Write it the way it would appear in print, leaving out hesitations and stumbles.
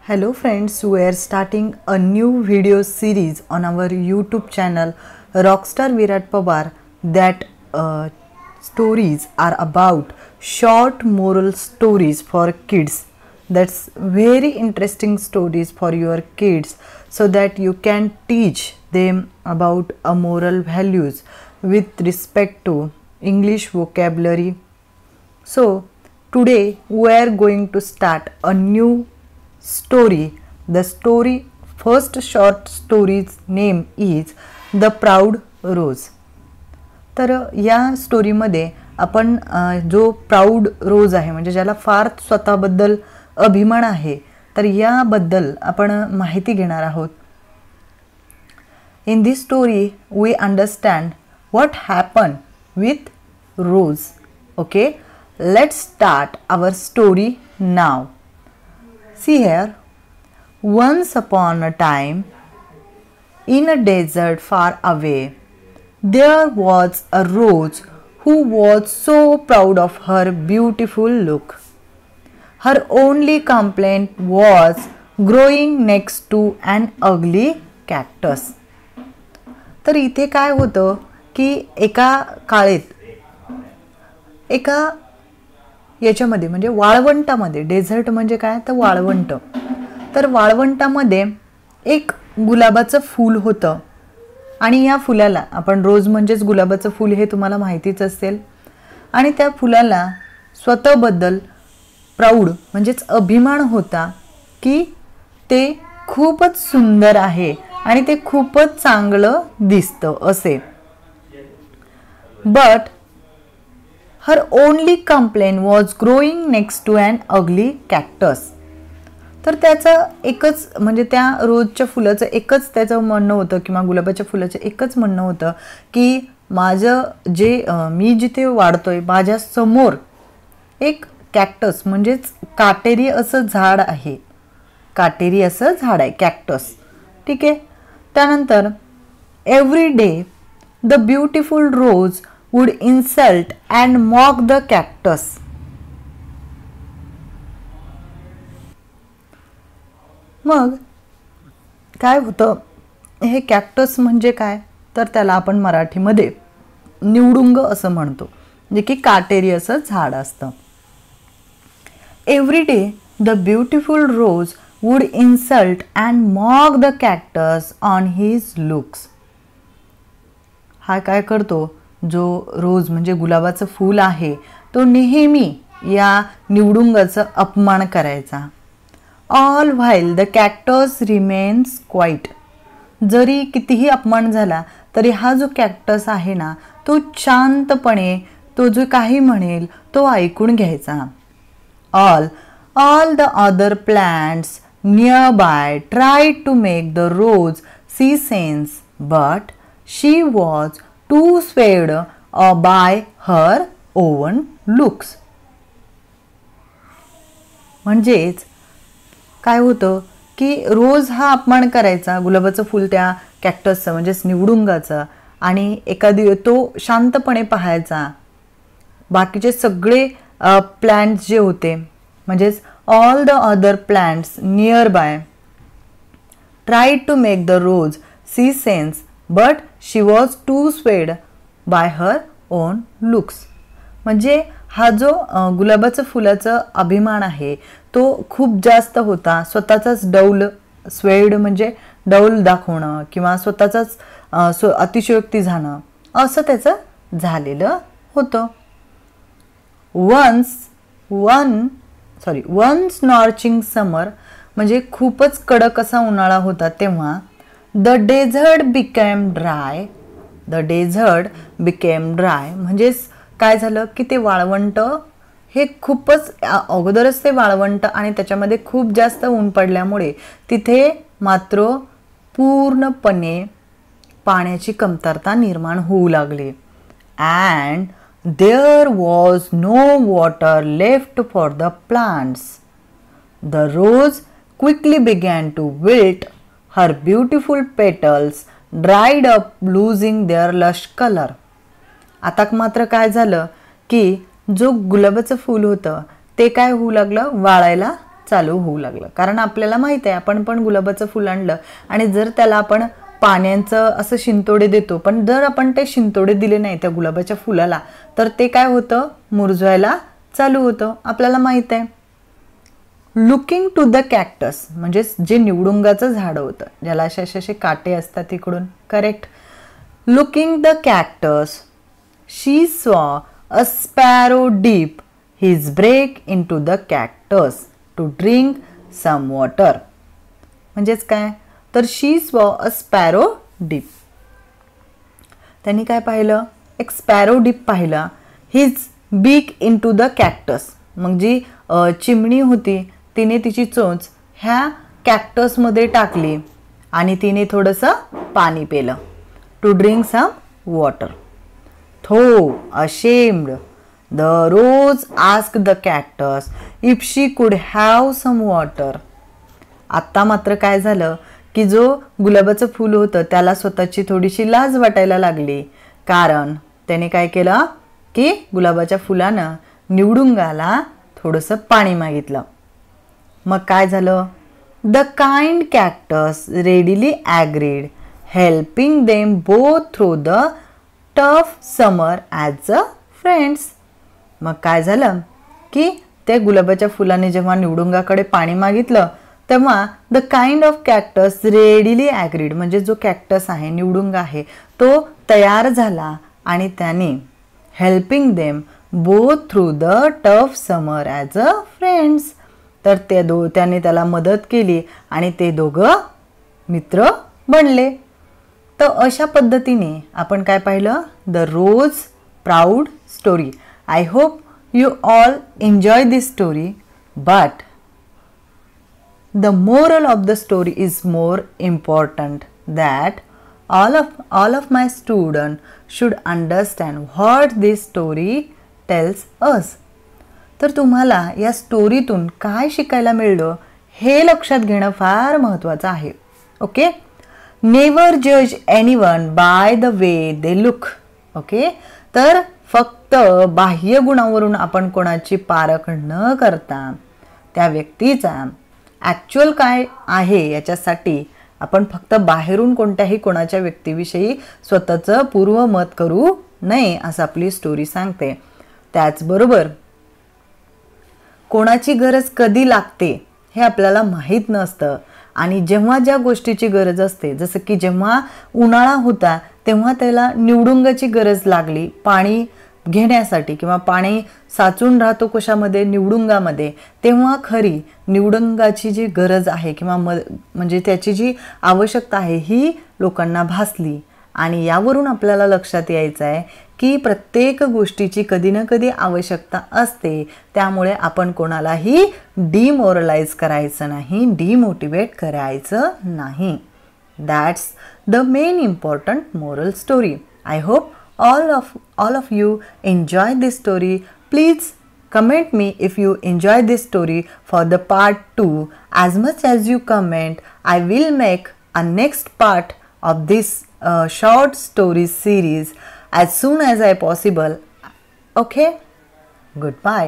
Hello friends, we are starting a new video series on our YouTube channel Rockstar Virat Pawar that stories are about short moral stories for kids. That's very interesting stories for your kids so that you can teach them about moral values with respect to English vocabulary. So today we are going to start a new story. The story first short story's name is The Proud Rose. तर या स्टोरीमध्ये आपण जो proud रोज आहे म्हणजे ज्याला फार स्वतःबद्दल अभिमान आहे तर याबद्दल आपण माहिती घेणार आहोत. In this story we understand what happened with Rose. Okay, let's start our story now. See here, once upon a time, in a desert far away, there was a rose who was so proud of her beautiful look. Her only complaint was growing next to an ugly cactus. तर इथे काय होतं की एका काळेत एका याच्यामध्ये म्हणजे वाळवंटामध्ये, dessert म्हणजे काय तर वाळवंट, तर वाळवंटामध्ये एक गुलाबाचं फूल होतं आणि या फुलाला आपण रोज म्हणजेच गुलाबाचं फूल हे तुम्हाला माहितीच असेल आणि त्या फुलाला स्वतःबद्दल प्राऊड म्हणजेच अभिमान होता की ते खूपच सुंदर आहे आणि ते खूपच चांगलं दिसतं असे. But her only complaint was growing next to an ugly cactus. तर त्याचं एकच म्हणजे त्या रोजच्या फुलाचं एकच त्याचं म्हणणं होतं किंवा गुलाबाच्या फुलाचं एकच म्हणणं होतं की माझं जे मी जिथे वाढतोय माझ्या समोर एक कॅक्टस म्हणजेच काटेरी असं झाड आहे, काटेरी असं झाड आहे कॅक्टस. ठीक आहे. त्यानंतर every day the beautiful rose would insult and mock the cactus. मग काय होतं हे कॅक्टस म्हणजे काय तर त्याला आपण मराठीमध्ये निवडुंग असं म्हणतो जे की काटेरी असं झाड असतं. Every day the beautiful rose would insult and mock the cactus on his looks. हा काय करतो जो रोज म्हणजे गुलाबाचं फूल आहे तो नेहमी या निवडुंगाचा अपमान करायचा. All while the cactus remains quiet. जरी कितीही अपमान झाला तरी हा जो कॅक्टस आहे ना तो शांतपणे तो जो काही म्हणेल तो ऐकून घ्यायचा. All the other plants nearby tried to make the rose see sense but she was too swayed by her own looks. म्हणजेच काय होतं की रोज हा अपमान करायचा गुलाबाचं फूल त्या कॅक्टसचं म्हणजेच निवडुंगाचं आणि एखादी तो शांतपणे पाहायचा. बाकीचे सगळे प्लांट्स जे होते म्हणजेच all the other plants nearby tried to make the rose see sense but she was too swayed by her own looks. म्हणजे हा जो गुलाबाचं फुलाचं अभिमान आहे तो खूप जास्त होता. स्वतःचाच डौल, स्वेड म्हणजे डौल दाखवणं किंवा स्वतःचाच अतिशयोक्ती जाणं असं त्याचं झालेलं होतं. वन स्नॉर्चिंग समर म्हणजे खूपच कडक असा उन्हाळा होता तेव्हा The desert became dry म्हणजेच काय झालं की ते वाळवंट हे खूपच अगोदरच ते वाळवंट आणि त्याच्यामध्ये खूप जास्त ऊन पडल्यामुळे तिथे मात्र पूर्णपणे पाण्याची कमतरता निर्माण होऊ लागली. And there was no water left for the plants. The rose quickly began to wilt. Her beautiful petals dried up, losing their lush color. आता मात्र काय झालं की जो गुलाबाचं फूल होतं ते काय होऊ लागलं वाळायला चालू होऊ लागलं. कारण आपल्याला माहित आहे, आपण पण गुलाबाचं फुल आणलं आणि जर त्याला आपण पाण्याचं असं शिंतोडे देतो, पण जर आपण ते शिंतोडे दिले नाही त्या गुलाबाच्या फुलाला तर ते काय होतं, मुरझायला चालू होतं. आपल्याला माहित आहे. लुकिंग टू द कॅक्टस म्हणजे जे निवडुंगाचं झाड होतं, ज्याला असे असे काटे असतात इकडून. Correct. Looking the cactus she saw a sparrow dip his beak into the cactus to drink some water. म्हणजेच काय तर शी सॉ अ स्पॅरो डीप. त्यांनी काय पाहिलं, एक स्पॅरो डीप पाहिला. His beak into the cactus मग जी चिमणी होती तिने तिची चोच ह्या कॅक्टसमध्ये टाकली आणि तिने थोडंसं पाणी पिलं. To drink some water. Though ashamed the rose ask the cactus if she could have some water. आत्ता मात्र काय झालं की जो गुलाबाचं फूल होतं त्याला स्वतःची थोडीशी लाज वाटायला लागली. कारण त्याने काय केलं की गुलाबाच्या फुलानं निवडुंगाला थोडंसं पाणी मागितलं. मग काय झालं, the kind cactus readily agreed helping them both through the tough summer as a friends. मग काय झालं की त्या गुलाबाच्या फुलाने जेव्हा निवडुंगाकडे पाणी मागितलं तेव्हा the kind of cactus readily agreed म्हणजे जो कॅक्टस आहे, निवडुंग आहे, तो तयार झाला आणि त्याने helping them both through the tough summer as a friends. तर त्याने त्याला मदत केली आणि ते दोघं मित्र बनले. तर अशा पद्धतीने आपण काय पाहिलं, the rose proud story. I hope you all enjoy this story, but the moral of the story is more important that all of my students should understand what this story tells us. तर तुम्हाला या स्टोरीतून काय शिकायला मिळलं हे लक्षात घेणं फार महत्त्वाचं आहे. ओके. नेवर जज anyone by the way they look. Okay. तर फक्त बाह्य गुणावरून आपण कोणाची पारख न करता त्या व्यक्तीचा ॲक्च्युअल काय आहे याच्यासाठी आपण फक्त बाहेरून कोणत्याही कोणाच्या व्यक्तीविषयी स्वतःचं पूर्वमत करू नये असं आपली स्टोरी सांगते. त्याचबरोबर कोणाची गरज कधी लागते हे आपल्याला माहीत नसतं आणि जेव्हा ज्या गोष्टीची गरज असते, जसं की जेव्हा उन्हाळा होता तेव्हा त्याला निवडुंगाची गरज लागली पाणी घेण्यासाठी किंवा पाणी साचून राहतो कशामध्ये, निवडुंगामध्ये, तेव्हा खरी निवडुंगाची जी गरज आहे किंवा म्हणजे त्याची जी आवश्यकता आहे ही लोकांना भासली. आणि यावरून आपल्याला लक्षात यायचं आहे की प्रत्येक गोष्टीची कधी ना कधी आवश्यकता असते. त्यामुळे आपण कोणालाही डिमोरलाइज करायचं नाही, डिमोटिवेट करायचं नाही. That's the main important moral story. I hope all of you enjoy this story. Please comment me if you enjoy this story for the part 2. As much as you comment, I will make a next part of this short story series as soon as I possible. Okay, goodbye.